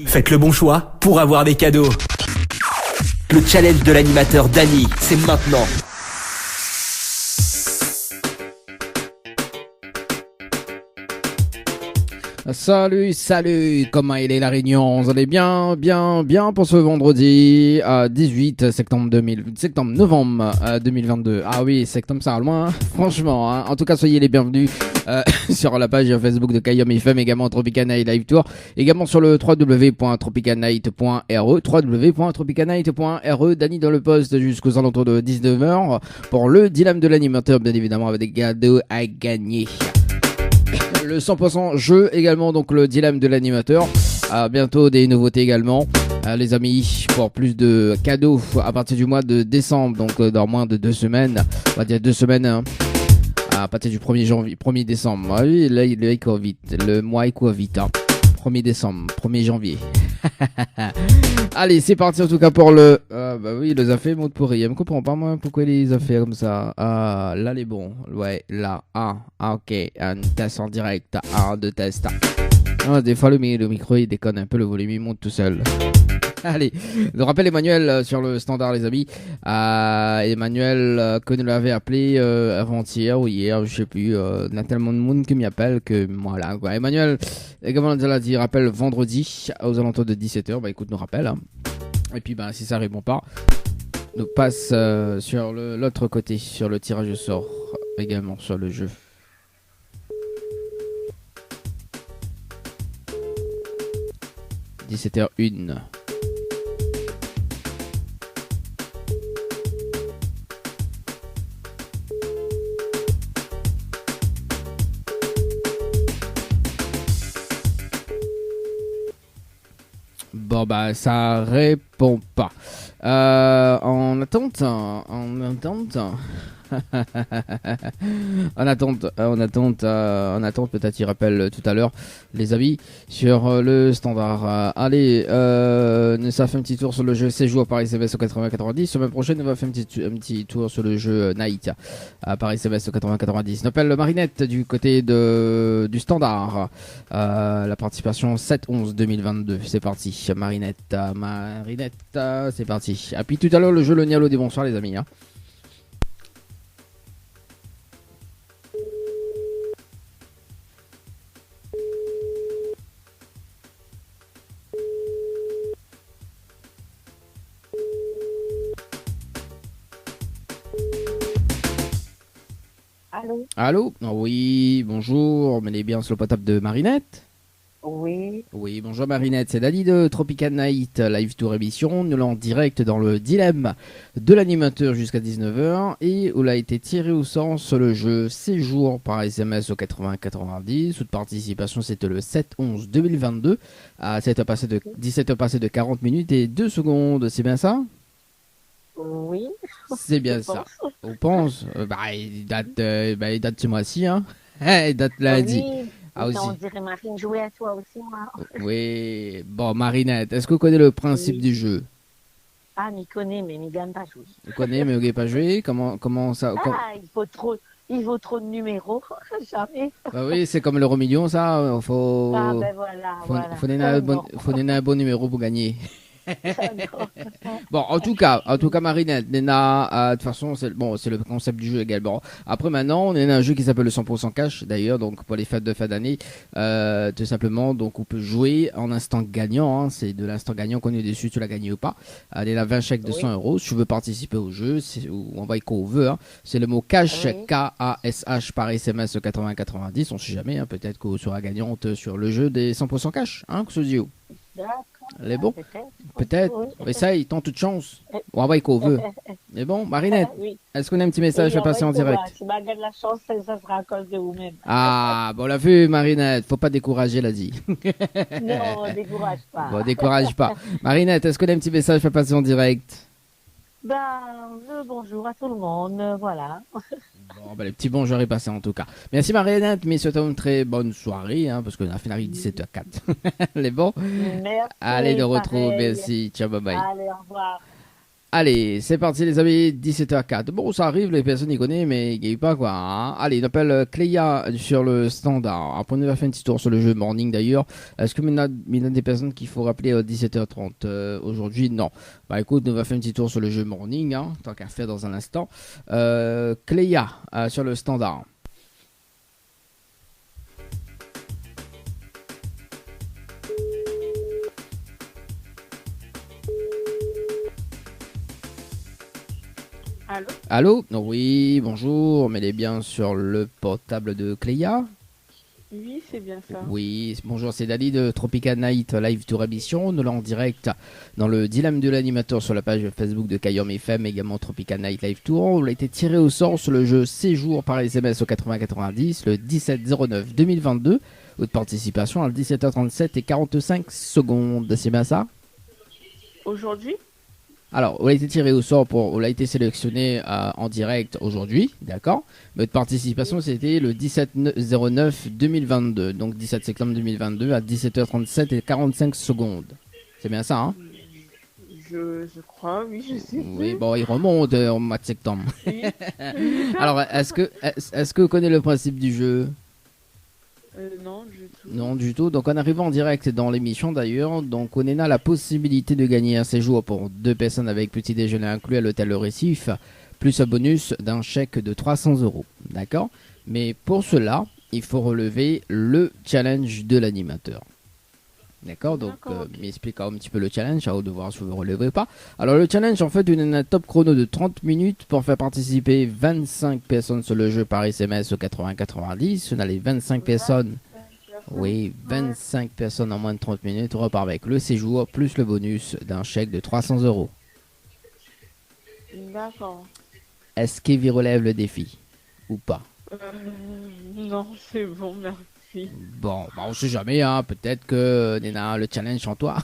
Faites le bon choix pour avoir des cadeaux. Le challenge de l'animateur Dany, c'est maintenant. Salut, comment il est la Réunion? Vous allez bien pour ce vendredi 18 novembre 2022. Ah oui, c'est comme ça, loin, franchement. Hein. En tout cas, soyez les bienvenus sur la page Facebook de Kayom FM, également Tropicana Night Live Tour, également sur le www.tropicanight.re. Dany dans le poste jusqu'aux alentours de 19h pour le dilemme de l'animateur, bien évidemment, avec des cadeaux à gagner. Le 100% jeu également, donc le dilemme de l'animateur. Bientôt des nouveautés également, les amis, pour plus de cadeaux à partir du mois de décembre, donc dans moins de 2 semaines, on va dire 2 semaines, hein, à partir du 1er décembre. Ah oui, là il court vite, le mois il court vite, hein. 1er décembre, 1er janvier. Allez, c'est parti en tout cas pour le... bah oui, les affaires montent pourri. Je ne comprends pas moi pourquoi les affaires comme ça. Là les bons. Ouais, là. Ok. Un test en direct. Deux tests. Des fois le micro il déconne un peu, le volume il monte tout seul. Allez, je rappelle Emmanuel sur le standard les amis. Emmanuel que nous l'avait appelé avant-hier ou hier, je sais plus. Il y a tellement de monde qui m'y appelle que voilà quoi. Emmanuel, comme on l'a dit, rappelle vendredi aux alentours de 17h. Bah écoute, nous rappelle. Hein. Et puis bah si ça répond pas, nous passe sur l'autre côté, sur le tirage au sort, également sur le jeu. « 17h01. Bon bah ça répond pas. En attente. En attente, peut-être il rappelle tout à l'heure les avis sur le standard. Allez, ça fait un petit tour sur le jeu 16 jours par SMS au 80-90. Semaine prochaine, on va faire un petit tour sur le jeu Night par SMS au 80-90. On appelle Marinette du côté du standard. La participation 7-11-2022. C'est parti, Marinette, c'est parti. Et puis tout à l'heure, le jeu Le Nialo des bonsoirs les amis. Hein. Allô? Oui, bonjour, on est bien sur le potable de Marinette? Oui. Oui, bonjour Marinette, c'est Dany de Tropical Night Live Tour émission. Nous l'avons en direct dans le dilemme de l'animateur jusqu'à 19h et où il a été tiré au sort sur le jeu séjour par SMS au 80-90. Toute participation, c'était le 7-11-2022 à 17h passé de 40 minutes et 2 secondes, c'est bien ça? Oui. C'est bien ça. On pense. Il date ce mois-ci, hein. Il date lundi. Oui. Aussi. On dirait Marine jouer à toi aussi, moi. Oui. Bon, Marinette, est-ce que vous connaissez le principe du jeu? Ah, m'y connais, mais m'y gagne pas jouer. Vous connaissez, mais vous n'avez pas joué? Comment ça? Il faut trop de numéros. Jamais. Bah oui, c'est comme l'euro million, ça. Faut donner un bon numéro pour gagner. Bon, en tout cas, Marinette, de toute façon, c'est le concept du jeu également. Après, maintenant, on a un jeu qui s'appelle le 100% cash, d'ailleurs, donc pour les fêtes de fin d'année, tout simplement, donc on peut jouer en instant gagnant, hein, c'est de l'instant gagnant qu'on est dessus, tu l'as gagné ou pas. Il y a 20 chèques de 100 €. Si tu veux participer au jeu, on envoie qu'on veut, hein. C'est le mot cash, K-A-S-H par SMS 80-90, on sait jamais, hein, peut-être qu'on sera gagnante sur le jeu des 100% cash, hein, Xosio. D'accord. Elle est bon? Peut-être. Oui. Essaye, tente toute chance. On envoie qu'on veut. Mais bon, Marinette, oui. Est-ce qu'on a un petit message à passer en direct? Si ma gagne la chance, ça sera à cause de vous-même. Ah, bon, on l'a vu, Marinette. Faut pas décourager, l'a dit. Non, décourage pas. Bon, décourage pas. Marinette, est-ce qu'on a un petit message à passer en direct? Bonjour à tout le monde, voilà. Bon, le petit bonjour est passé en tout cas. Merci Marinette, mais souhaitons une très bonne soirée, hein, parce qu'on a fini à 17h04. Les bons? Merci. Allez, de retrouver, merci. Ciao, bye bye. Allez, au revoir. Allez, c'est parti les amis, 17h04. Bon, ça arrive, les personnes y connaissent, mais il n'y a pas quoi. Hein. Allez, il appelle Cléa sur le standard. Après, on va faire un petit tour sur le jeu Morning d'ailleurs. Est-ce que il y a des personnes qu'il faut rappeler à 17h30 aujourd'hui? Non. Bah écoute, on va faire un petit tour sur le jeu Morning, hein, tant qu'à faire dans un instant. Cléa sur le standard. Allô? Allô? Oui, bonjour, mais elle est bien sur le portable de Cléa? Oui, c'est bien ça. Oui, bonjour, c'est Dali de Tropica Night Live Tour Émission. Nous l'en direct dans le dilemme de l'animateur sur la page Facebook de Kayom FM, également Tropica Night Live Tour. On a été tiré au sort sur le jeu Séjour par SMS au 8090 le 17-09 2022. Votre participation à 17h37 et 45 secondes, c'est bien ça? Aujourd'hui? Alors, on a été tiré au sort on a été sélectionné en direct aujourd'hui, d'accord? Votre participation, c'était le 17-09 2022, donc 17 septembre 2022 à 17h37 et 45 secondes. C'est bien ça, hein? Je crois, oui, je sais Oui, plus. bon, il remonte au mois de septembre. Oui. Alors, est-ce que vous connaissez le principe du jeu? Non, du tout. Non, du tout. Donc, en arrivant en direct dans l'émission d'ailleurs, donc on a la possibilité de gagner un séjour pour 2 personnes avec petit déjeuner inclus à l'hôtel Le Récif, plus un bonus d'un chèque de 300 euros. D'accord? Mais pour cela, il faut relever le challenge de l'animateur. D'accord, donc D'accord, ok. m'explique un petit peu le challenge, à vous de voir si vous le relevez ou pas. Alors le challenge, en fait, on a un top chrono de 30 minutes pour faire participer 25 personnes sur le jeu par SMS au 80-90. On a les 25 personnes, oui, 25 personnes en moins de 30 minutes. On repart avec le séjour plus le bonus d'un chèque de 300 euros. D'accord. Est-ce qu'il relève le défi ou pas? Non, c'est bon, merci. Bon, bah on sait jamais, hein. Peut-être que on a le challenge en toi.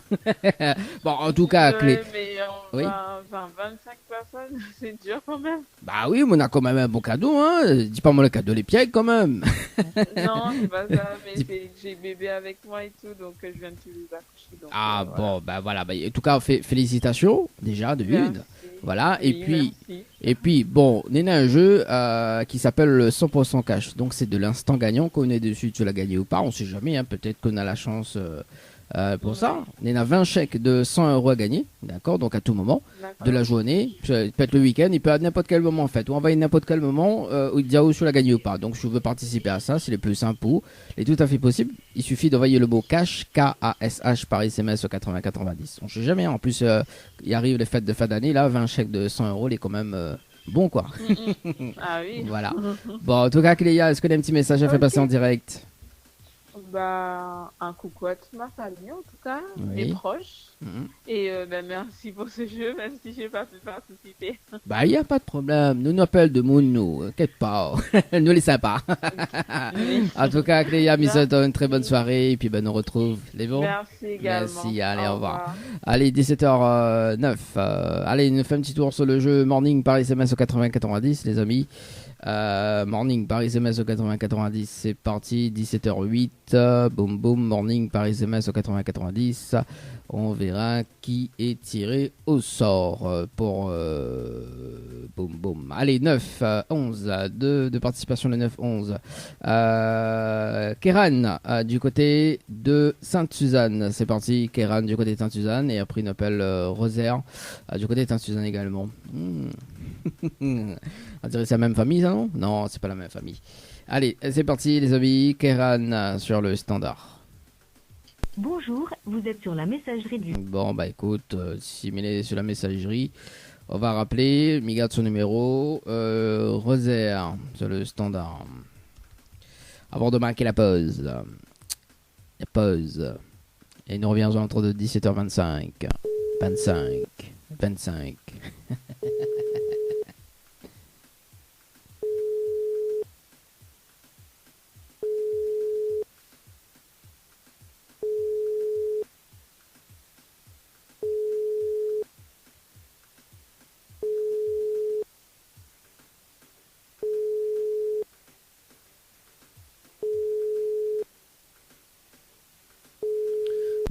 Bon, en tout cas, Ouais, mais Oui. 25 personnes, c'est dur quand même. Bah oui, mais on a quand même un bon cadeau, hein. Dis pas moi le cadeau les pieds quand même. Non, c'est pas ça, mais Dis- c'est que j'ai bébé avec moi et tout, donc je viens de tout les accoucher. Donc, Ah voilà. bon, bah voilà. Bah, en tout cas, félicitations déjà de Merci. une. Voilà. Oui, merci. Et puis bon, on a un jeu qui s'appelle le 100% cash. Donc c'est de l'instant gagnant qu'on est dessus. Tu l'as gagné ou pas, on sait jamais. Hein. Peut-être qu'on a la chance pour ça. On a 20 chèques de 100 euros à gagner. D'accord. Donc à tout moment D'accord. de la journée, peut être le week-end, il peut à n'importe quel moment en fait. Ou envoyer n'importe quel moment où il dit où tu l'as gagné ou pas. Donc si tu veux participer à ça, c'est le plus simple pour. C'est tout à fait possible. Il suffit d'envoyer le mot cash, K-A-S-H par SMS au 80-90. On sait jamais. En plus, il arrive les fêtes de fin d'année là, 20 chèques de 100 euros, il est quand même bon quoi. Ah oui. Voilà. Bon, en tout cas, Cléa, est-ce que tu as un petit message à faire Ok. passer en direct? Bah, un coucou à toute ma famille, en tout cas, Oui. mes proches. Mhm. Et bah, merci pour ce jeu, même si j'ai pas pu participer. Bah, il n'y a pas de problème. Nous appelle de monde, nous. Inquiète pas. Nous, les sympas. Oui. En tout cas, Cléa, mise une très bonne soirée. Et puis, ben, nous retrouve les bons. Merci également. Merci, allez, au revoir. Allez, 17h09. Allez, nous fait un petit tour sur le jeu Morning par SMS au 80-90, les amis. Morning par SMS au 80-90, c'est parti. 17h08. Boum, boum. Morning par SMS au 80-90. On verra qui est tiré au sort pour boum boum. Allez, 9, 11, de participation le 9, 11. Kéran du côté de Sainte-Suzanne. C'est parti, Kéran du côté de Sainte-Suzanne. Et après, on appelle Rosaire du côté de Sainte-Suzanne également. On dirait que c'est la même famille, ça, non? Non, c'est pas la même famille. Allez, c'est parti, les amis. Kéran sur le standard. Bonjour, vous êtes sur la messagerie du... Bon, bah écoute, si il est sur la messagerie, on va rappeler, il garde son numéro, Rosaire, sur le standard. Avant de marquer la pause. La pause. Et nous reviendrons entre 17h25. 25.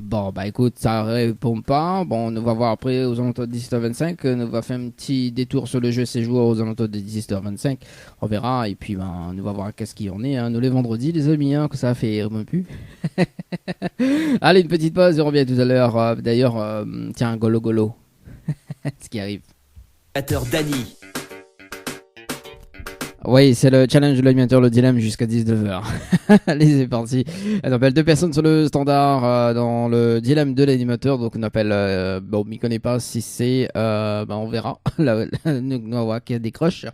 Bon, Bon, bah écoute, ça répond pas. Bon, on va voir après aux alentours de 17h25. On va faire un petit détour sur le jeu séjour aux alentours de 17h25. On verra. Et puis, ben, on va voir qu'est-ce qu'il y en est. Hein. Nous, les vendredis, les amis, hein, que ça fait un plus. Allez, une petite pause et on revient tout à l'heure. D'ailleurs, tiens, golo golo. Ce qui arrive. Dany. Oui, c'est le challenge de l'animateur, le dilemme jusqu'à 19h. Allez, c'est parti. On appelle 2 personnes sur le standard dans le dilemme de l'animateur. Donc, on appelle, bon, on ne connaît pas si c'est, on verra. Noah qui décroche.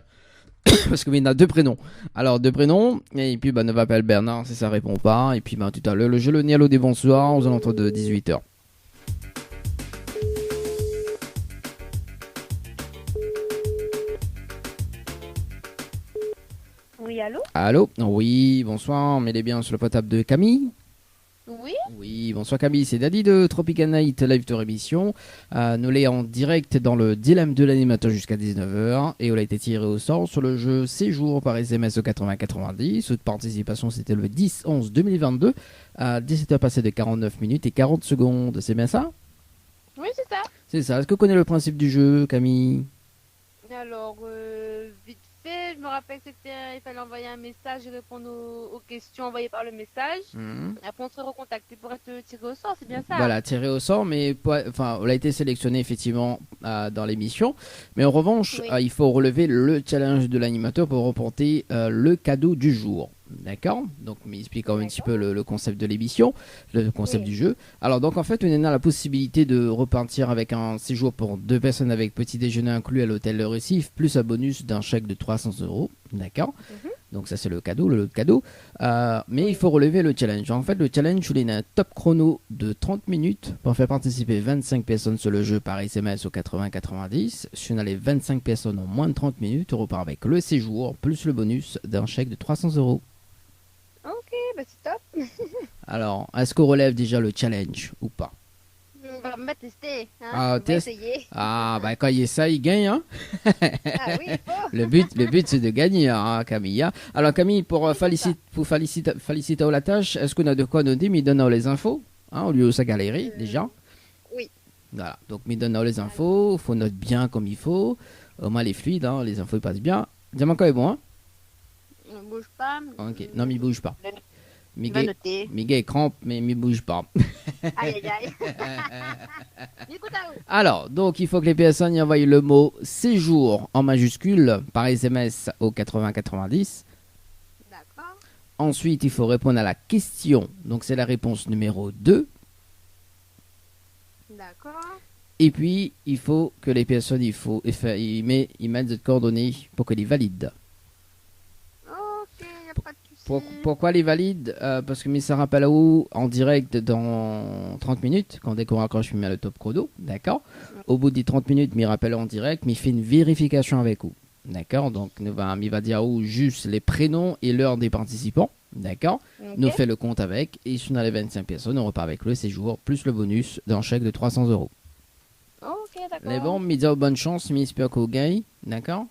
Parce qu'il y en a 2 prénoms. Alors, 2 prénoms. Et puis, on appelle Bernard si ça répond pas. Et puis, tout à l'heure, le jeu, le Nialo des bonsoirs aux alentours de 18h. Oui, allô? Allô? Oui, bonsoir. Mais bien sur le potable de Camille. Oui? Oui, bonsoir Camille, c'est Daddy de Tropical Night Live Tour Émission. Nous l'avons en direct dans le dilemme de l'animateur jusqu'à 19h et on a été tiré au sort sur le jeu Séjour par SMS au 80-90. Toute participation c'était le 10-11-2022 à 17h passé de 49 minutes et 40 secondes. C'est bien ça? Oui, c'est ça. C'est ça. Est-ce que vous connaissez le principe du jeu, Camille? Alors, vite fait, je me rappelle que il fallait envoyer un message et répondre aux questions envoyées par le message. Après, on serait recontacté pour être tiré au sort, c'est bien ça? Voilà, tiré au sort, mais on a été sélectionné effectivement dans l'émission. Mais en revanche, Oui. il faut relever le challenge de l'animateur pour remporter le cadeau du jour. D'accord? Donc, mais explique un petit peu le concept de l'émission, le concept Oui. du jeu. Alors, donc, en fait, on a la possibilité de repartir avec un séjour pour 2 personnes avec petit déjeuner inclus à l'hôtel Le Récif, plus un bonus d'un chèque de 300 €. D'accord? Donc, ça, c'est le cadeau, le lot de cadeaux. Mais il faut relever le challenge. En fait, le challenge, il a un top chrono de 30 minutes pour faire participer 25 personnes sur le jeu par SMS au 80-90. Si on a les 25 personnes en moins de 30 minutes, on repart avec le séjour, plus le bonus d'un chèque de 300 €. Ok, bah c'est top. Alors, est-ce qu'on relève déjà le challenge ou pas? On va tester. Hein? Ah, On va test. essayer. Ah, bah quand il y a ça, il gagne. Hein. Ah oui, il faut. Le but c'est de gagner, hein, Camille. Hein. Alors, Camille, pour féliciter la tâche, est-ce qu'on a de quoi noter? Mais donne les infos, hein, au lieu de sa galerie, déjà. Oui. Voilà, donc me donne les infos, faut noter bien comme il faut. Au moins, les fluides, hein, les infos ils passent bien. Dis-moi quand est bon, hein? On ne bouge pas. Ok, non, mais il bouge pas. Va Miguel, noter. Miguel crampe, mais il bouge pas. Aïe, aïe, aïe. Écoute à vous. Alors, donc il faut que les personnes y envoient le mot séjour en majuscule par SMS au 80-90. D'accord. Ensuite, il faut répondre à la question. Donc, c'est la réponse numéro 2. D'accord. Et puis, il faut que les personnes, ils mettent des coordonnées pour que les valident. Ok, y a pas de souci. Pourquoi les valide? Parce que ça rappelle où en direct dans 30 minutes, quand dès qu'on raccroche, il met le top chrono, d'accord? Au bout des 30 minutes, il rappelle en direct, mais il fait une vérification avec vous, d'accord? Donc, il va dire où juste les prénoms et l'heure des participants, d'accord? Ok. Nous fait le compte avec, et si on a les 25 personnes, on repart avec le séjour, plus le bonus d'un chèque de 300 €. Ok, d'accord. Mais bon, mais bonne chance, mais j'espère qu'on gagne, d'accord?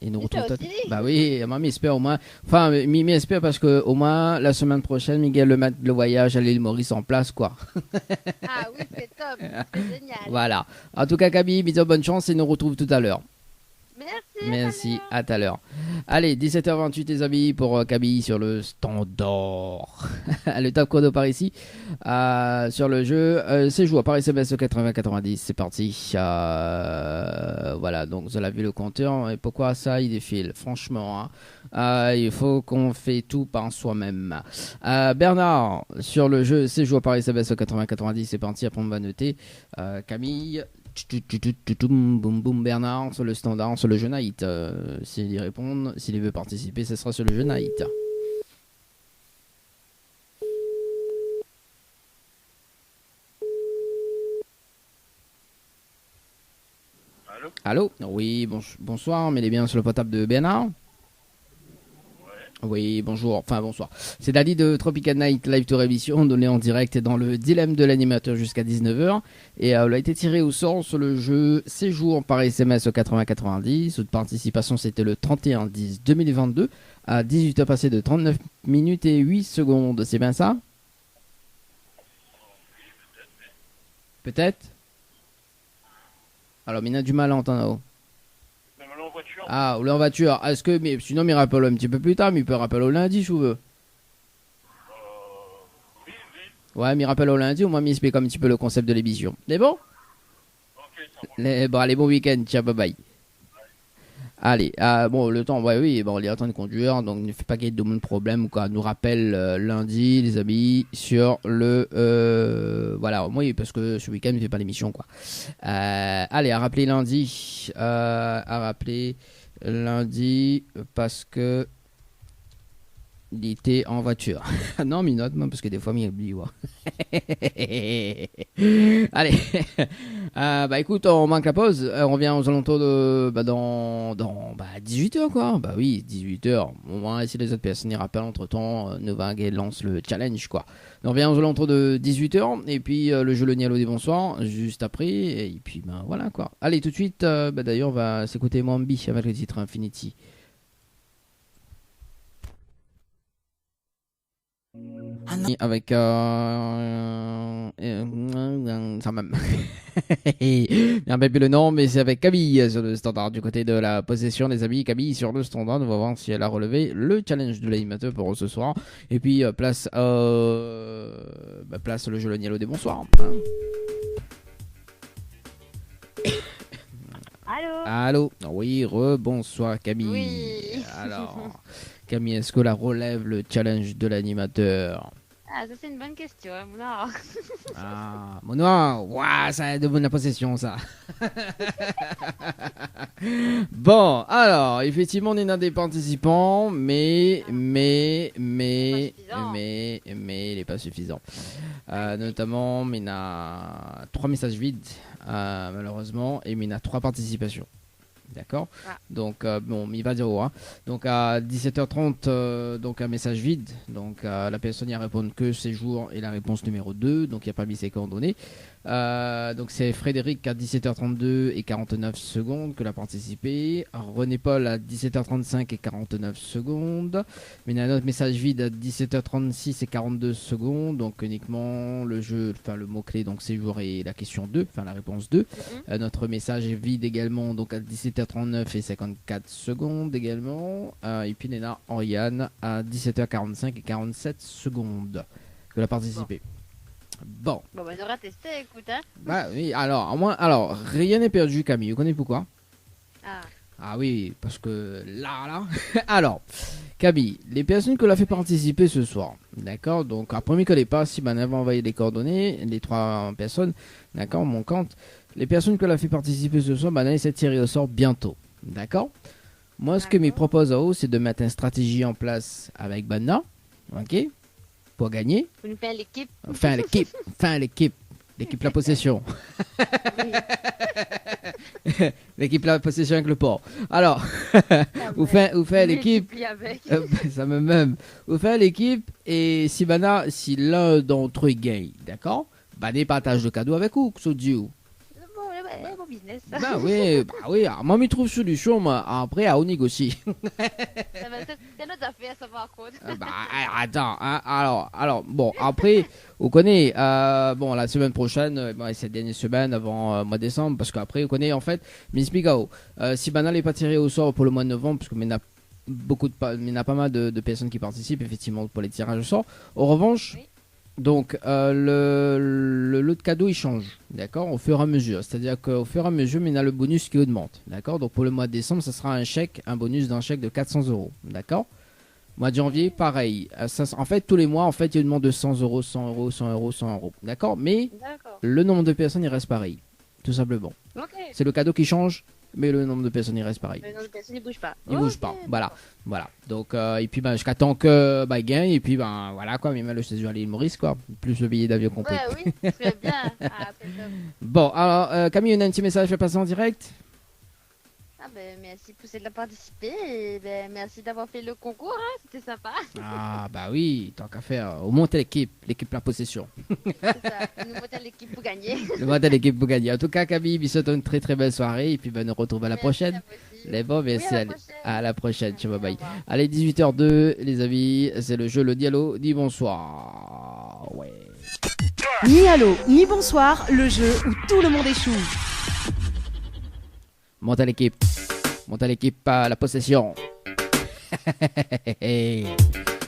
Et nous Et toi retrouve aussi. Bah oui, moi j'espère au moins. Enfin, mais j'espère parce que au moins la semaine prochaine, Miguel le voyage à l'île Maurice en place, quoi. Ah oui, c'est top. C'est génial. Voilà. En tout cas, Camille, bisous, bonne chance et nous retrouve tout à l'heure. Merci. Merci, à tout à l'heure. Allez, 17h28 les amis pour Camille sur le standard. Le top chrono par ici. Sur le jeu, c'est joué par SMS au 80-90. C'est parti. Voilà, donc vous avez vu le compteur. Et pourquoi ça, il défile? Franchement, hein. Il faut qu'on fait tout par soi-même. Bernard, sur le jeu, c'est joué par SMS au 80-90. C'est parti, après on va noter. Camille. Boum boum Bernard sur le standard, sur le jeu night. S'il y répond, s'il veut participer, ce sera sur le jeu night. Allô? Oui, bonsoir, mais il est bien sur le potable de Bernard? Oui, bonjour, enfin bonsoir. C'est Dali de Tropical Night Live Tour Émission, donné en direct dans le dilemme de l'animateur jusqu'à 19h. Et elle a été tiré au sort sur le jeu Séjour par SMS au 80-90. Toute participation, c'était le 31-10-2022 à 18h passé de 39 minutes et 8 secondes. C'est bien ça? Peut-être. Alors, mais il a du mal à entendre. Même là en voiture. Ah, ou là en voiture. Est-ce que, mais sinon, il rappelle un petit peu plus tard, mais il peut rappeler au lundi, si vous voulez. Oui. Ouais, mais il rappelle au lundi, au moins, il explique un petit peu le concept de l'émission. C'est bon? Ok, ça va. Allez, bon week-end. Ciao, bye bye. Allez, bon, le temps, ouais, oui, bon, on est en train de conduire, donc ne fait pas qu'il y ait de problème ou quoi. Nous rappelle lundi, les amis, sur le. Voilà, oui, parce que ce week-end, il ne fait pas l'émission, quoi. Allez, à rappeler lundi. Parce que. Il était en voiture. Non, mais note, parce que des fois, il oublie. Ouais. Allez. Bah écoute, on manque la pause. On revient aux alentours de. Dans 18h, quoi. Bah oui, 18h. On va essayer les autres personnes y rappellent entre temps. Novag lance le challenge, quoi. On revient aux alentours de 18h. Et puis le jeu Le Nialo des bonsoirs, juste après. Et puis, ben voilà, quoi. Allez, tout de suite, d'ailleurs, on va s'écouter Mambi avec le titre Infinity. Avec ça même bien plus le nom, mais c'est avec Camille sur le standard du côté de la possession des amis. Camille sur le standard, on va voir si elle a relevé le challenge de l'animateur pour ce soir. Et puis place le jeu Le Nialo des bonsoirs. Allô. Oui, rebonsoir Camille. Oui. Alors, Camille, est-ce que la relève le challenge de l'animateur? Ah, ça c'est une bonne question, hein, Mounard. Ah, mon noir, ouah, ça demande la possession, ça. Bon, alors, effectivement, on est dans des participants, mais il n'est pas suffisant. Notamment, mais il a 3 messages vides, malheureusement, et mais il a 3 participations. D'accord. Donc bon, il va dire hein. Donc à 17h30 donc un message vide. Donc la personne y a répondu que séjour et la réponse numéro 2, donc il n'y a pas mis ses coordonnées. Donc c'est Frédéric à 17h32 et 49 secondes que l'a participé. René Paul à 17h35 et 49 secondes. Mais il y a un autre message vide à 17h36 et 42 secondes. Donc uniquement le jeu, enfin le mot-clé, donc séjour et la question 2, enfin la réponse 2. Notre message est vide également, donc à 17h39 et 54 secondes également. Et puis Néna Oriane à 17h45 et 47 secondes que l'a participé. Bon, on aura testé, écoute, hein. Bah oui, alors rien n'est perdu, Camille. Vous connaissez pourquoi? Ah oui, parce que là. Alors, Camille, les personnes que l'on a fait participer ce soir, d'accord. Donc, à premier que les pas, si ben va envoyer les coordonnées, les 3 personnes, d'accord, mon compte. Les personnes que l'on a fait participer ce soir, ben c'est tiré au sort bientôt, d'accord. Moi, ce que me propose à haut, c'est de mettre une stratégie en place avec Banna, ok. Pour gagner. Vous nous faites l'équipe. L'équipe la possession. L'équipe la possession avec le port. Alors, vous faites l'équipe. Ça me même. Vous faites l'équipe et si l'un d'entre eux gagne, d'accord? Bah des partages de cadeaux avec vous, Dieu. Bon business. Bah oui. Alors, moi, je trouve solution, mais après, à on négocie. C'est notre affaire, ça par contre. Attends, hein, alors, bon, après, vous connaissez, la semaine prochaine, cette dernière semaine avant mois de décembre, parce qu'après, vous connaissez, en fait, m'explique, si Banal n'est pas tiré au sort pour le mois de novembre, parce que il y a pas mal de personnes qui participent, effectivement, pour les tirages au sort. En revanche, oui. Donc le lot de cadeaux il change, d'accord, au fur et à mesure. C'est-à-dire qu'au fur et à mesure, il y a le bonus qui augmente, d'accord. Donc pour le mois de décembre, ça sera un bonus d'un chèque de 400 €, d'accord. Mois de janvier, pareil. En fait, tous les mois, en fait, il y a une demande de 100 €, 100 €, 100 €, 100 €, d'accord. Mais le nombre de personnes il reste pareil, tout simplement. Okay. C'est le cadeau qui change. Mais le nombre de personnes il reste pareil. Le nombre de personnes il bouge pas. Il bouge pas. Voilà. Donc et puis jusqu'à temps que il gagne et puis voilà quoi. Mais même le séjour à l'île Maurice quoi. Plus le billet d'avion compris. Ouais, oui, très bien. Bon alors Camille, on a un petit message à passer en direct. Merci pour de participer et merci d'avoir fait le concours, hein, c'était sympa. Ah bah oui, tant qu'à faire, au monter l'équipe la possession. C'est ça, nous montons l'équipe pour gagner. En tout cas Camille, je souhaite une très très belle soirée et puis nous retrouve à la prochaine. Les bons, merci, à la prochaine. Bye bye. Allez, 18h02 les amis, c'est le jeu Le Dialo, dis bonsoir. Ouais. Ni allô, ni bonsoir, le jeu où tout le monde échoue. Monte à l'équipe. Monte à l'équipe à la possession.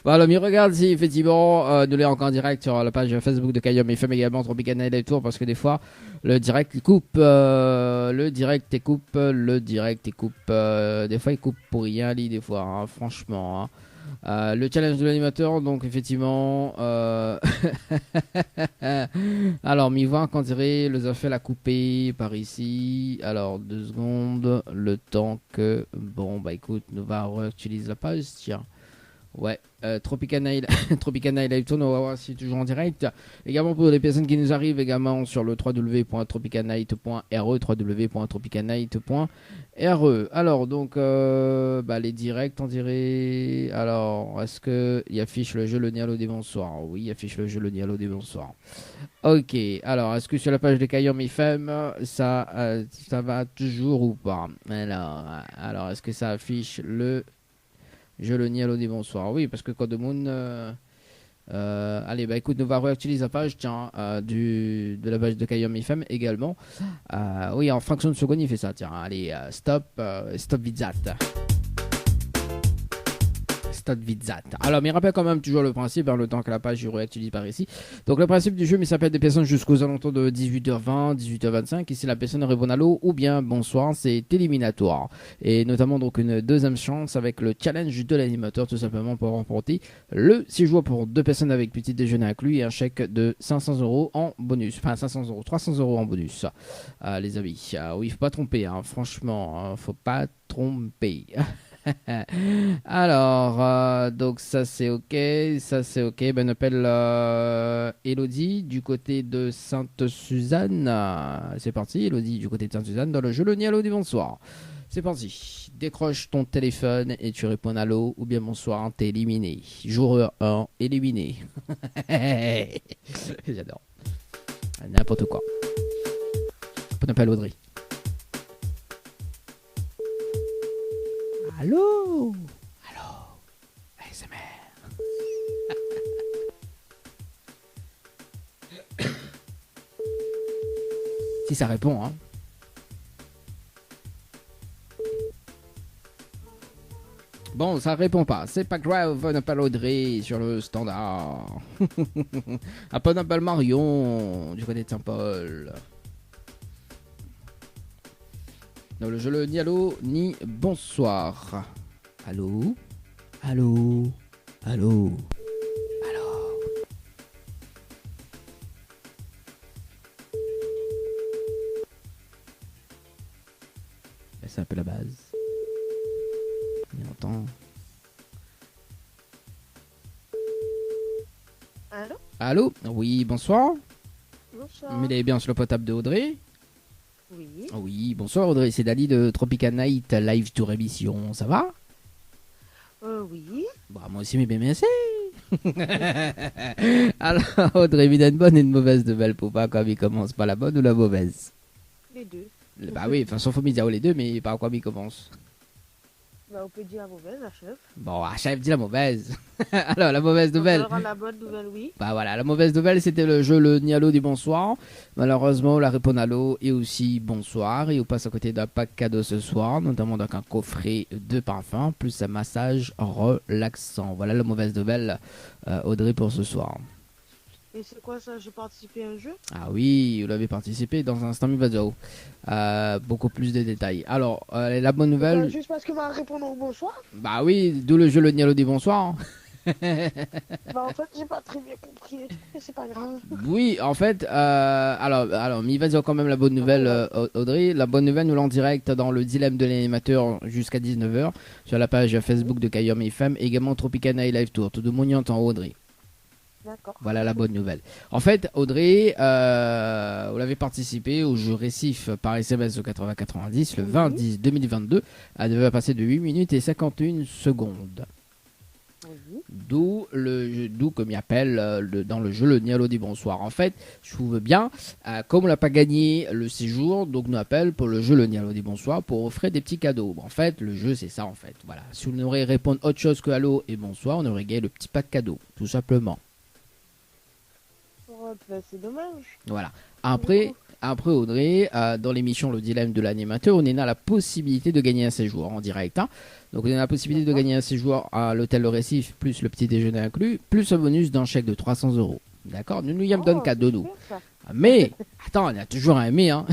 Voilà, mais regarde si effectivement nous l'est encore en direct sur la page Facebook de Kayom FM également Tropicana Live Tour parce que des fois le direct il coupe, des fois il coupe pour rien, des fois, hein, franchement. Hein. Le challenge de l'animateur, donc effectivement. Alors, Mivoire, quand dirait, les a fait la couper par ici. Alors, 2 secondes, le temps que. Bon, bah écoute, nous va réutiliser la page, tiens. Ouais, Tropicana Live Tour, on va voir si c'est toujours en direct. Également pour les personnes qui nous arrivent également sur le www.tropicanight.re. Alors donc les directs on dirait. Alors est-ce que il affiche le jeu le Nialo des bonsoirs? Oui, il affiche le jeu le Nialo des bonsoirs. Ok, alors est-ce que sur la page de Kayom FM ça va toujours ou pas? Alors est-ce que ça affiche le je le Nialo des bonsoirs? Oui, parce que Code Moon. Allez, bah écoute, nous va réutiliser la page de la page de Kayom FM également. Oui, en fraction de seconde, il fait ça. Tiens, allez, stop Vidzat. Vidzat. Alors, mais rappelle quand même toujours le principe, hein, le temps que la page réactualise par ici. Donc, le principe du jeu, mais ça peut être des personnes jusqu'aux alentours de 18h20, 18h25. Ici, la personne répond allô ou bien bonsoir, c'est éliminatoire. Et notamment, donc, une deuxième chance avec le challenge de l'animateur, tout simplement pour remporter le séjour pour 2 personnes avec petit déjeuner inclus et un chèque de 500 € en bonus. Enfin, 500 €, 300 € en bonus, les amis. Oui, il faut pas tromper, hein, franchement, faut pas tromper. Alors, donc ça c'est ok, Ben on appelle Elodie du côté de Sainte-Suzanne. C'est parti, Elodie du côté de Sainte-Suzanne dans le jeu le Nialo du bonsoir. C'est parti, décroche ton téléphone et tu réponds allô ou bien bonsoir, t'es éliminé. Jour 1, éliminé. J'adore. N'importe quoi. On appelle Audrey. Allô? ASMR. Si ça répond, hein. Bon, ça répond pas. C'est pas grave, on appelle Audrey sur le standard. Après, on appelle Marion du côté de Saint-Paul. Non, le jeu le ni allô ni bonsoir. Allô? Allô? Allô? Allô? C'est un peu la base. On entend. Allô? Allô? Oui, bonsoir. Bonsoir. Mais il est bien sur le potable de Audrey. Oui. Oui, bonsoir Audrey, c'est Dali de Tropicana Night Live Tour Émission, ça va? Oui. Bah moi aussi mais bien merci. Alors Audrey, il a une bonne et une mauvaise nouvelle pour pas quand il commence, pas la bonne ou la mauvaise? Les deux. Bah oui, enfin sauf faut me dire les deux, mais par quoi il commence? Bah, on peut dire la mauvaise, la chef. Bon, chef dit la mauvaise. Alors la mauvaise nouvelle. On aura la bonne nouvelle, oui. Bah voilà, la mauvaise nouvelle c'était le jeu le Nialo du bonsoir. Malheureusement la réponse allô et aussi bonsoir. Et on passe à côté d'un pack cadeau ce soir, notamment donc un coffret de parfum plus un massage relaxant. Voilà la mauvaise nouvelle Audrey pour ce soir. Et c'est quoi ça? J'ai participé à un jeu? Ah oui, vous l'avez participé dans un instant Mivazo. Beaucoup plus de détails. Alors la bonne nouvelle. Juste parce que va répondre au bonsoir? Bah oui, d'où le jeu le Nialo du bonsoir. Bah en fait j'ai pas très bien compris, mais c'est pas grave. Oui, en fait, alors, mais il va dire quand même la bonne nouvelle, Audrey. La bonne nouvelle, nous l'en direct dans le dilemme de l'animateur jusqu'à 19h sur la page Facebook de Kayom FM, également Tropicana et Live Tour. Tout le monde y entend Audrey. D'accord. Voilà la bonne nouvelle. En fait, Audrey, vous l'avez participé au jeu Récif par SMS au 80-90 le 20-10-2022. Elle devait passer de 8 minutes et 51 secondes. Oui. D'où comme il appelle dans le jeu le Nialo des bonsoirs. En fait, je trouve bien, comme on n'a pas gagné le séjour, donc nous appelle pour le jeu le Nialo des bonsoirs pour offrir des petits cadeaux. En fait, le jeu c'est ça en fait. Voilà. Si on aurait répondu autre chose que allô et bonsoir, on aurait gagné le petit pack cadeau, tout simplement. bah, c'est dommage. Voilà. Après Audrey, dans l'émission Le Dilemme de l'animateur, on a la possibilité de gagner un séjour en direct. Hein. Donc on a la possibilité de gagner un séjour à l'hôtel Le Récif, plus le petit déjeuner inclus, plus un bonus d'un chèque de 300 €. D'accord. Nous y donne cadeau, nous. Mais, attends, on a toujours un mais, hein.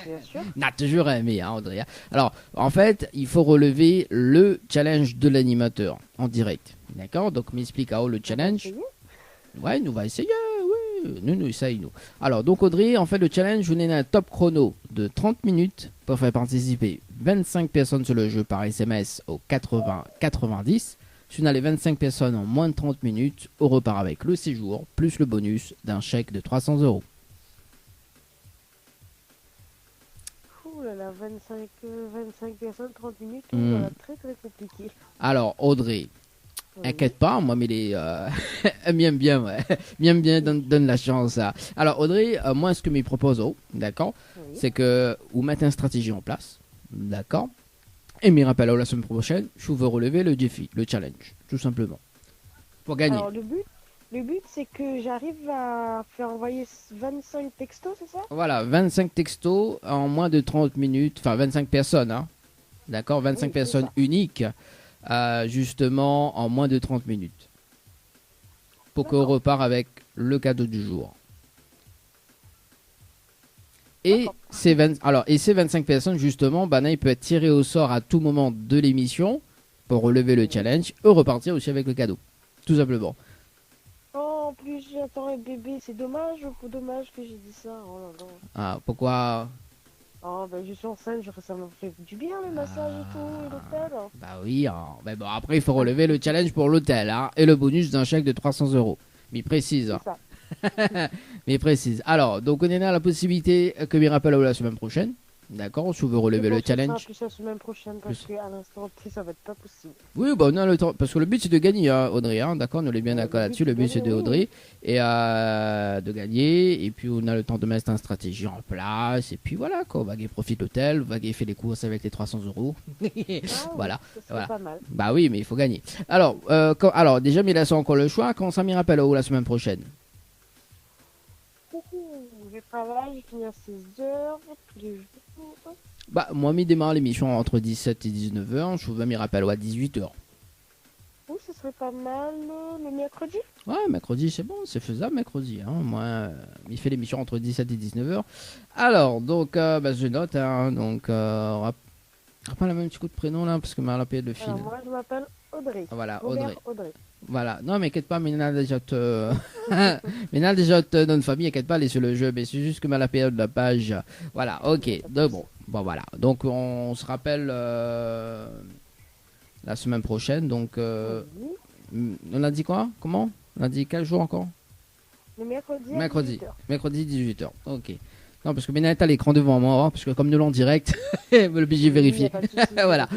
Bien sûr. On a toujours aimé, hein, Audrey. Alors, en fait, il faut relever le challenge de l'animateur en direct. D'accord. Donc, m'explique à le challenge. Ouais, nous va essayer, oui. Nous essayons, nous. Alors, donc, Audrey, en fait, le challenge, vous avez un top chrono de 30 minutes pour faire participer 25 personnes sur le jeu par SMS au 80-90. Si vous avez 25 personnes en moins de 30 minutes, on repart avec le séjour, plus le bonus d'un chèque de 300 €. Ouh là là, 25 personnes, 30 minutes, Hmm. très très compliqué. Alors, Audrey, Oui. inquiète pas, moi, mais les. M'aime bien, ouais. M'aime bien, donne la chance. À... Alors, Audrey, moi, ce que me propose, d'accord, Oui. c'est que vous mettez une stratégie en place, d'accord, et me rappelle la semaine prochaine, je veux relever le défi, le challenge, tout simplement. Pour gagner. Alors, le but c'est que j'arrive à faire envoyer 25 textos, c'est ça? Voilà, 25 textos en moins de 30 minutes, enfin 25 personnes, hein, d'accord, 25 Oui, c'est personnes ça. uniques, justement en moins de 30 minutes. Pour qu'on repart avec le cadeau du jour. Et ces 25 personnes, justement, là, il peut être tiré au sort à tout moment de l'émission pour relever le challenge et repartir aussi avec le cadeau. Tout simplement. Oh, en plus j'attends un bébé, c'est dommage que j'ai dit ça. Oh là là. Ah, pourquoi? Oh, ben je suis enceinte, ça me fait du bien le massage et tout, et l'hôtel. Bah oui, hein. Mais bon, après, il faut relever le challenge pour l'hôtel, hein, et le bonus d'un chèque de 300 €. Mais précise. C'est ça. Mais précise. Alors, donc on est là la possibilité que me rappelle la semaine prochaine. D'accord, si vous voulez relever le Je pense que ce sera challenge. plus la semaine prochaine parce qu'à l'instant T, ça va être pas possible. Oui, bah on a le temps. Parce que le but c'est de gagner, hein, Audrey. Hein, d'accord, on est bien d'accord là-dessus. Le but c'est de Audrey. Et de gagner. Et puis on a le temps de mettre une stratégie en place. Et puis voilà, quoi. Vaguer profite l'hôtel. Vaguer fait les courses avec les 300 €. Voilà. Ça serait Voilà. pas mal. Bah oui, mais il faut gagner. Alors, alors déjà, mais là c'est encore le choix. Quand ça m'y rappelle la semaine prochaine. Je travaille, je finis à 16h, tous les jours. Bah, moi, mi démarre l'émission entre 17 et 19h. Je vous m'y rappelle à 18h. Oui, ce serait pas mal le mercredi. Ouais, mercredi, c'est bon, c'est faisable, mercredi. Hein. Moi, il fait l'émission entre 17 et 19h. Alors, donc, je note. Hein, donc, rappelle le même petit coup de prénom là, parce que m'a rappelé le fil. Alors, moi, je m'appelle Audrey. Voilà, Robert Audrey. Voilà, non, mais inquiète pas, Ménal déjà te. Ménal déjà te donne famille, inquiète pas, elle est sur le jeu, mais c'est juste que mal la période de la page. Voilà, ok, donc bon, voilà. Donc, on se rappelle la semaine prochaine. Donc, on a dit quoi? Comment? On a dit quel jour encore? Le mercredi. Mercredi. Mercredi 18h. Ok. Non, parce que Ménal est à l'écran devant moi, hein, parce que comme nous l'en direct, elle me l'oblige de vérifier. Voilà.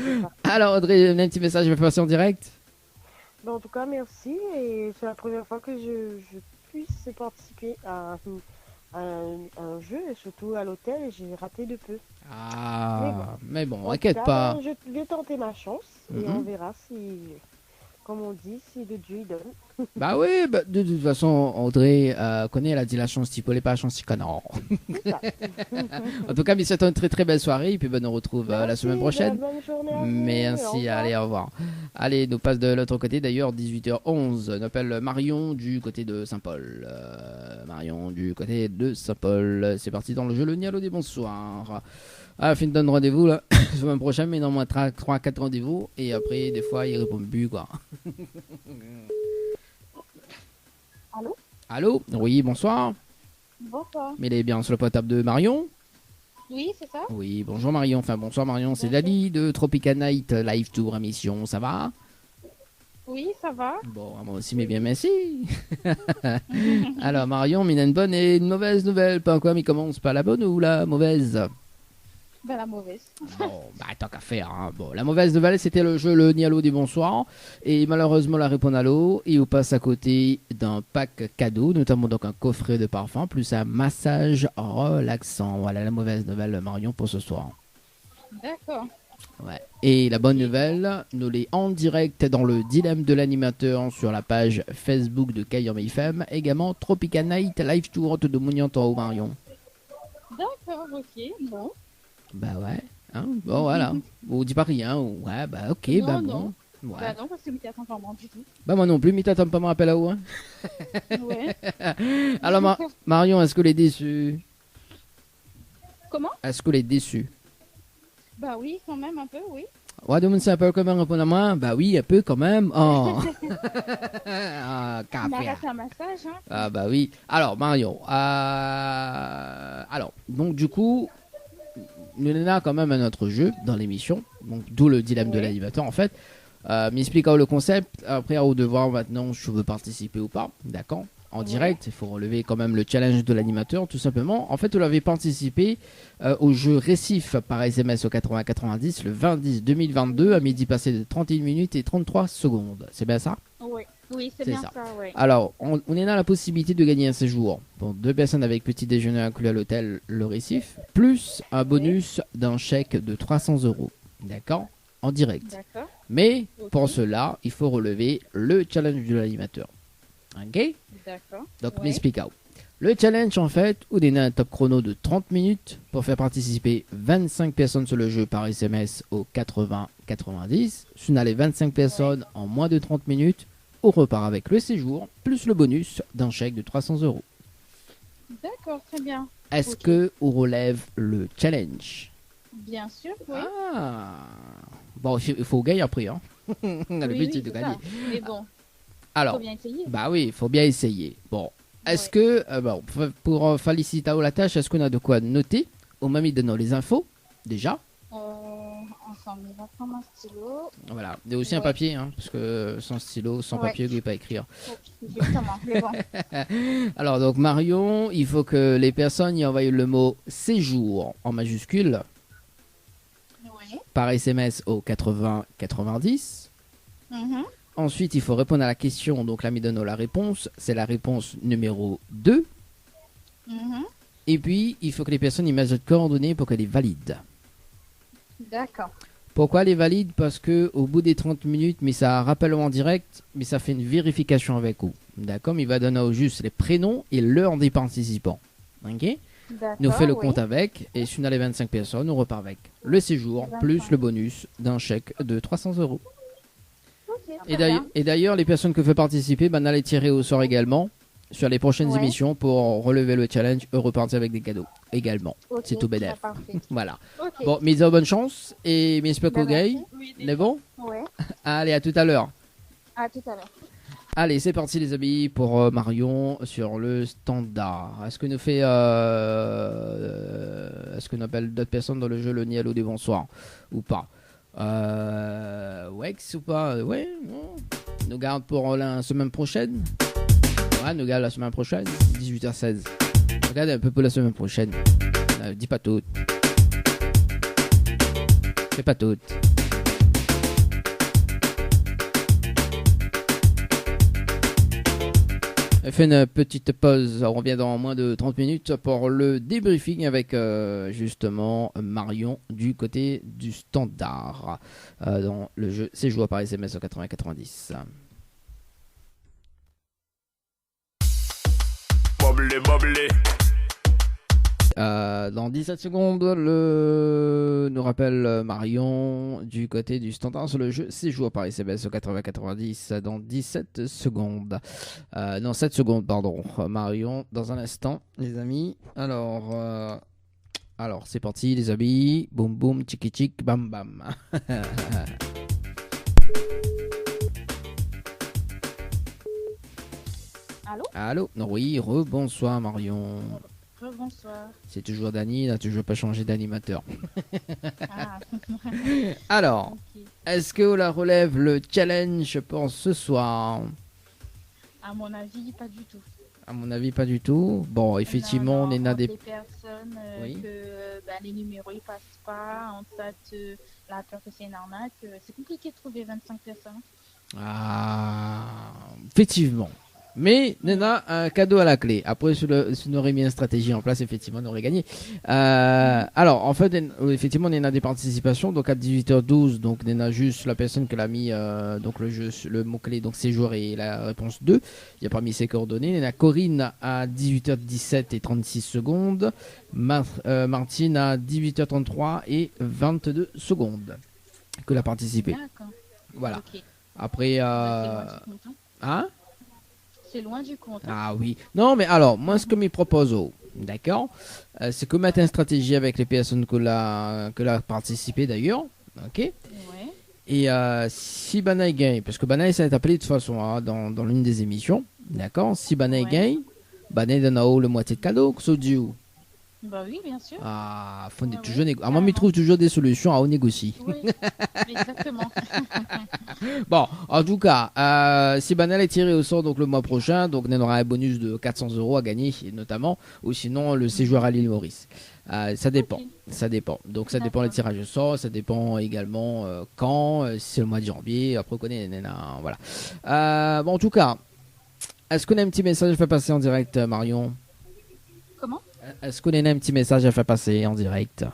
Alors, Audrey, un petit message, je vais passer en direct. Ben, en tout cas, merci. Et c'est la première fois que je puisse participer à un jeu, et surtout à l'hôtel, et j'ai raté de peu. Ah, mais bon, En inquiète tout cas, pas. Je vais tenter ma chance et Mhm. on verra si, comme on dit, si le Dieu il donne. Bah oui, bah, de toute façon, Audrey connaît, elle a dit la chance type, pas la chance type, non. En tout cas, mais c'est une très très belle soirée, et puis ben, on retrouve la semaine prochaine. Bonne journée à vous. Merci, Au revoir. allez, au revoir. Allez, nous passe de l'autre côté, d'ailleurs, 18h11. On appelle Marion du côté de Saint-Paul. Marion du côté de Saint-Paul. C'est parti dans le jeu, le Nialo des bonsoirs. Ah, fin de donne rendez-vous là, la semaine prochaine, mais dans moins 3-4 rendez-vous. Et après, des fois, il répond plus, quoi. Allô? Allô? Oui, bonsoir. Bonsoir. Mais il est bien sur le portable de Marion? Oui, c'est ça? Oui, bonjour Marion. Enfin, bonsoir Marion. C'est Dali de Tropica Night Live Tour émission. Ça va? Oui, ça va. Bon, moi aussi, mais bien merci. Alors, Marion, il y a une bonne et une mauvaise nouvelle. Pas quoi, mais commence par la bonne ou la mauvaise? Ben, la mauvaise. Bon, bah, tant qu'à faire. Hein. Bon, la mauvaise nouvelle, c'était le jeu Le Nialo des bonsoirs. Et malheureusement, la réponse à l'eau. Et on passe à côté d'un pack cadeau, notamment donc un coffret de parfum, plus un massage relaxant. Voilà la mauvaise nouvelle, Marion, pour ce soir. D'accord. Ouais. Et la bonne nouvelle, nous les en direct dans le dilemme de l'animateur sur la page Facebook de Kayam FM. Également Tropical Night Live Tour de Mounianto Marion. D'accord, ok, bon. Bah ouais. Hein, bon voilà. Vous dites pas rien. Ouais, bah ok, Non, bah non. bon. Ouais. Bah non, parce que Mita t'entend pas vraiment du tout. Bah moi non plus, mais t'attends pas me rappel à où hein. Ouais. Alors Marion, est-ce que les déçus? Comment? Est-ce que les déçus? Bah oui, quand même un peu, oui. Ouais, demande c'est un peu comment répondre à moi? Bah oui, un peu quand même. Oh. Ah, On a café. raté un massage, hein. Ah bah oui. Alors Marion, alors donc du coup, nous avons quand même un autre jeu dans l'émission, donc d'où le dilemme de l'animateur en fait. M'expliquant le concept. Après, à vous de voir maintenant si je veux participer ou pas. D'accord. En direct, il faut relever quand même le challenge de l'animateur, tout simplement. En fait, vous l'avez participé au jeu Récif par SMS au 80-90 le 20-10-2022 à midi passé de 31 minutes et 33 secondes. C'est bien ça? Oui, oui, c'est C'est bien ça. ça, oui. Alors, on est dans la possibilité de gagner un séjour pour 2 personnes avec petit déjeuner inclus à l'hôtel Le Récif, plus un bonus d'un chèque de 300 €. D'accord? En direct. D'accord. Mais pour cela, il faut relever le challenge de l'animateur. Ok? D'accord. Donc, Ouais. m'explique. Le challenge, en fait, vous donnez un top chrono de 30 minutes pour faire participer 25 personnes sur le jeu par SMS au 80-90. Si vous avez 25 personnes en moins de 30 minutes, on repart avec le séjour, plus le bonus d'un chèque de 300 €. D'accord, très bien. Est-ce Ok. que on relève le challenge? Bien sûr, oui. Ah. Bon, il faut gagner après. Hein. Le Oui, but, oui, c'est de c'est gagner. ça. Mais bon, Alors, faut bien essayer. bah oui, il faut bien essayer. Bon, est-ce que, bon, pour féliciter la tâche, est-ce qu'on a de quoi noter? On m'a mis de les infos, déjà. Ensemble, on va prendre un stylo. Voilà, et aussi un papier, hein, parce que sans stylo, sans Ouais. papier, vous ne pouvez pas écrire. Justement, mais bon. Alors, donc, Marion, il faut que les personnes y envoient le mot séjour en majuscule Oui. par SMS au 80-90. Mhm. Ensuite, il faut répondre à la question. Donc là, me donne la réponse. C'est la réponse numéro 2. Mhm. Et puis, il faut que les personnes y mettent leurs coordonnées pour qu'elles les valident. D'accord. Pourquoi les valident? Parce que au bout des 30 minutes, mais ça rappelle en direct, mais ça fait une vérification avec vous. D'accord? Mais il va donner au juste les prénoms et l'heure des participants. Ok? D'accord. Nous fait le oui. compte avec. Et si on a les 25 personnes, on repart avec le séjour 25. plus le bonus d'un chèque de 300 €. Ok, Et très bien. d'ailleurs, les personnes que fait participer, on a les tirer au sort également sur les prochaines Ouais. émissions pour relever le challenge et repartir avec des cadeaux également. Ok, C'est tout bénef. bah, parfait. Voilà. Ok. Bon, mise en bonne chance et j'espère Bah, qu'on gagne. merci. On est bon? Ouais. Allez, à tout à l'heure. À tout à l'heure. Allez, c'est parti les amis pour Marion sur le standard. Est-ce que nous fait est-ce qu'on appelle d'autres personnes dans le jeu le Nialo des bonsoirs ou pas? Wex ou pas? Ouais, non. Nous garde pour la semaine prochaine. Ouais, nous garde la semaine prochaine, 18h16. Regarde un peu pour la semaine prochaine. Dis pas tout. Fais pas tout. On fait une petite pause, on revient dans moins de 30 minutes pour le débriefing avec justement Marion du côté du standard dans le jeu C'est joué par SMS au 80-90. Dans 17 secondes, nous rappelle Marion du côté du standard sur le jeu C'est joué par SMS au 80-90 dans 17 secondes. Non, 7 secondes, pardon. Marion, dans un instant, les amis. Alors c'est parti, les amis. Boum, boum, tchiki, tchik, bam, bam. Allô? Allô? Oui, rebonsoir, Marion. Bonsoir. C'est toujours Dany, il n'a toujours pas changé d'animateur. Ah. Alors, Ok. est-ce que la relève le challenge pour ce soir? À mon avis, pas du tout. À mon avis, pas du tout. Bon, effectivement, on est dans entre des... les personnes Oui. que les numéros ils passent pas, en fait, la peur que c'est une arnaque, c'est compliqué de trouver 25 personnes. Ah, effectivement. Mais on a un cadeau à la clé. Après, si on aurait mis une stratégie en place, effectivement, on aurait gagné. Alors, en fait, effectivement, on a des participations. Donc, à 18h12, donc, on a juste la personne qui a mis donc le mot-clé, donc séjour et la réponse 2. Il y a parmi ses coordonnées. On a Corinne à 18h17 et 36 secondes. Martine à 18h33 et 22 secondes que l'a participé. D'accord. Voilà. Ok. Après, C'est loin du compte, hein. hein? C'est loin du compte, hein. Ah oui. Non, mais alors, moi, ce que me propose, d'accord, c'est que mettre une stratégie avec les personnes que l'a participé d'ailleurs, ok. Ouais. Et si Banaï gagne, parce que Banaï ça va être appelé de toute façon hein, dans l'une des émissions, d'accord. Si Banaï gagne, Banaï donne à haut le moitié de cadeau, que ça dit où. Bah oui, bien sûr. Ah, faut toujours ouais, négocier. Ah, moi, il trouve toujours des solutions à haut négocier. Oui, exactement. Bon, en tout cas, si Banal est tiré au sort donc le mois prochain, donc on aura un bonus de 400 € à gagner, notamment, ou sinon le séjour à l'île Maurice. Ça dépend, Ok. ça dépend. Donc ça dépend des tirages au sort, ça dépend également quand, si c'est le mois de janvier, après on connaît, voilà. Bon, en tout cas, est-ce qu'on a un petit message à faire passer en direct, Marion? Comment? Est-ce qu'on a un petit message à faire passer en direct?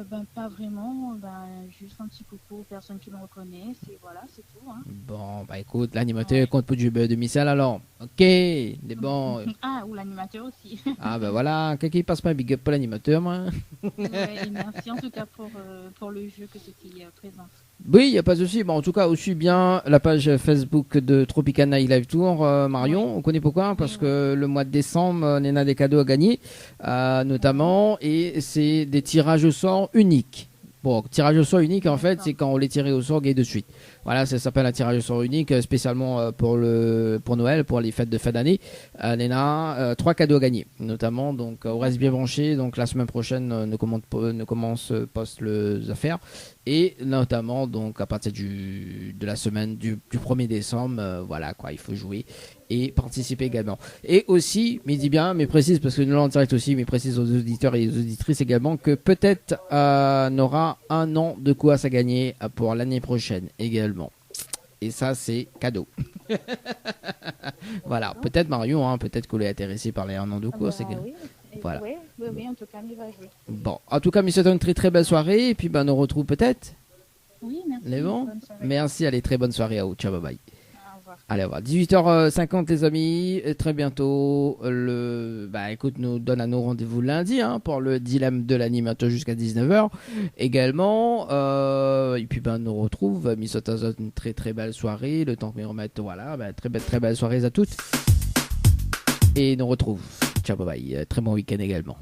Ben, pas vraiment. Ben, juste un petit coucou aux personnes qui me reconnaissent. Et voilà, c'est tout. Hein. Bon, bah écoute, l'animateur compte pour du beurre de missel alors. Ok, des bons. Ah, ou l'animateur aussi. Ah bah voilà, quelqu'un qui passe pas un big up pour l'animateur, moi. Ouais, et merci en tout cas pour le jeu que tu présentes. Oui, il n'y a pas de souci. Bon, en tout cas, aussi bien la page Facebook de Tropicana Live Tour, Marion. On connaît pourquoi? Parce que le mois de décembre, on a des cadeaux à gagner, notamment, et c'est des tirages au sort uniques. Bon, tirage au sort unique, en fait, c'est quand on les tire au sort, gagne de suite. Voilà, ça s'appelle un tirage au sort unique, spécialement pour Noël, pour les fêtes de fin d'année. On a 3 cadeaux à gagner, notamment. Donc, on reste bien branché. Donc, la semaine prochaine, ne commence poste les affaires. Et notamment, donc, à partir de la semaine du 1er décembre, voilà, quoi, il faut jouer et participer également. Et aussi, mais dis bien, mais précise, parce que nous l'en direct aussi, mais précise aux auditeurs et aux auditrices également, que peut-être on aura 1 an de quoi à gagner pour l'année prochaine également. Et ça, c'est cadeau. Voilà, peut-être Marion, hein, peut-être qu'on est intéressé par les 1 an de cours. Ah bah, oui. Voilà. Oui, en tout cas, on y va jouer. Bon, en tout cas, mais c'est une très très belle soirée. Et puis, ben, on nous retrouve peut-être. Oui, merci. Les bons. Bonne soirée. Merci, allez, très bonne soirée à vous. Ciao, bye bye. Au revoir. Allez, au revoir. 18h50 les amis, et très bientôt. Écoute, nous donne à nos rendez-vous lundi hein, pour le dilemme de l'animateur jusqu'à 19h également. Et puis nous retrouve, Missotazot, une très très belle soirée. Le temps que nous remettre, voilà, très belle soirée à toutes. Et nous retrouve. Ciao, bye bye. Très bon week-end également.